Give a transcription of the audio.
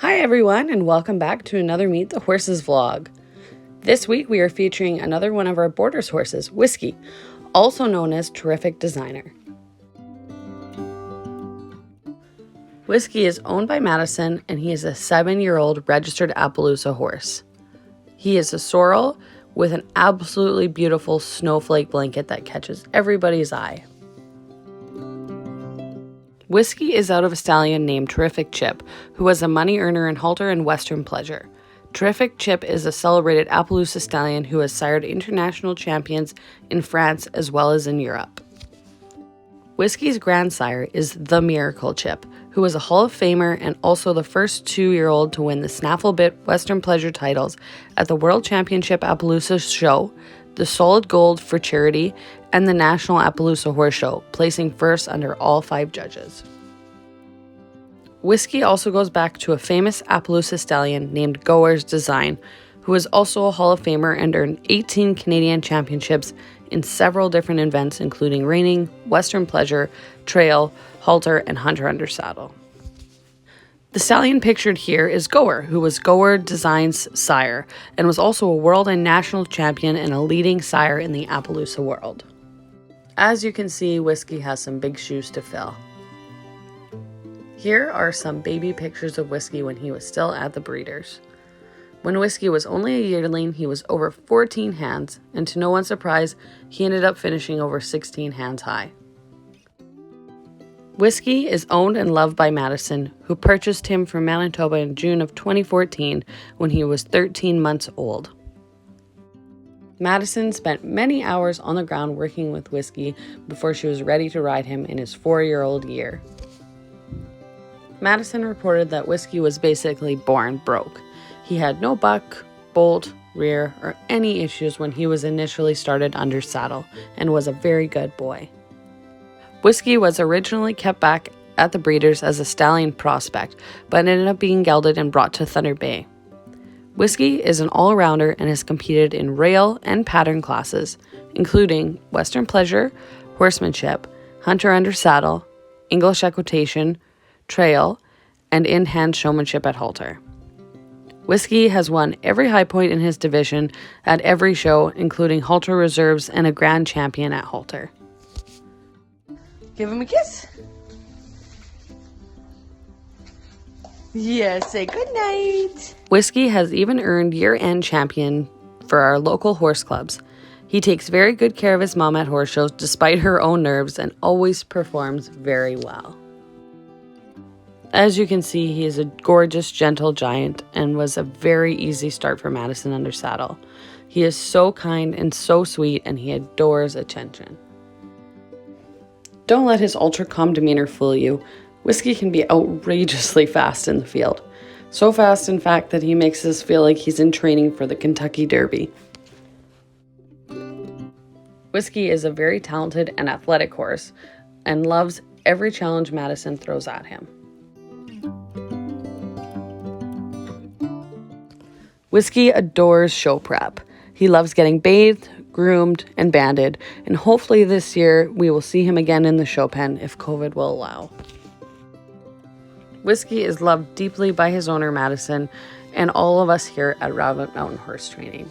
Hi everyone, and welcome back to another Meet the Horses vlog. This week we are featuring another one of our Borders horses, Whiskey, also known as Terrific Designer. Whiskey is owned by Madison, and he is a 7-year-old registered Appaloosa horse. He is a sorrel with an absolutely beautiful snowflake blanket that catches everybody's eye. Whiskey is out of a stallion named Terrific Chip, who was a money earner in halter and Western Pleasure. Terrific Chip is a celebrated Appaloosa stallion who has sired international champions in France as well as in Europe. Whiskey's grandsire is the Miracle Chip, who was a Hall of Famer and also the first 2-year-old to win the Snaffle Bit Western Pleasure titles at the World Championship Appaloosa Show, the Solid Gold for Charity, and the National Appaloosa Horse Show, placing first under all 5 judges. Whiskey also goes back to a famous Appaloosa stallion named Goer's Design, who is also a Hall of Famer and earned 18 Canadian championships in several different events including reining, Western Pleasure, Trail, Halter, and Hunter Under Saddle. The stallion pictured here is Goer, who was Goer Design's sire, and was also a world and national champion and a leading sire in the Appaloosa world. As you can see, Whiskey has some big shoes to fill. Here are some baby pictures of Whiskey when he was still at the breeders. When Whiskey was only a yearling, he was over 14 hands, and to no one's surprise, he ended up finishing over 16 hands high. Whiskey is owned and loved by Madison, who purchased him from Manitoba in June of 2014 when he was 13 months old. Madison spent many hours on the ground working with Whiskey before she was ready to ride him in his 4-year-old year. Madison reported that Whiskey was basically born broke. He had no buck, bolt, rear, or any issues when he was initially started under saddle and was a very good boy. Whiskey was originally kept back at the breeders as a stallion prospect, but ended up being gelded and brought to Thunder Bay. Whiskey is an all-rounder and has competed in rail and pattern classes, including Western Pleasure, Horsemanship, Hunter Under Saddle, English Equitation, Trail, and in-hand showmanship at halter. Whiskey has won every high point in his division at every show, including halter reserves and a grand champion at halter. Give him a kiss. Yeah, say goodnight. Whiskey has even earned year-end champion for our local horse clubs. He takes very good care of his mom at horse shows despite her own nerves and always performs very well. As you can see, he is a gorgeous, gentle giant and was a very easy start for Madison Under Saddle. He is so kind and so sweet, and he adores attention. Don't let his ultra-calm demeanor fool you. Whiskey can be outrageously fast in the field. So fast, in fact, that he makes us feel like he's in training for the Kentucky Derby. Whiskey is a very talented and athletic horse and loves every challenge Madison throws at him. Whiskey adores show prep. He loves getting bathed, groomed, and banded, and hopefully this year we will see him again in the show pen if COVID will allow. Whiskey is loved deeply by his owner Madison and all of us here at Rabbit Mountain Horse Training.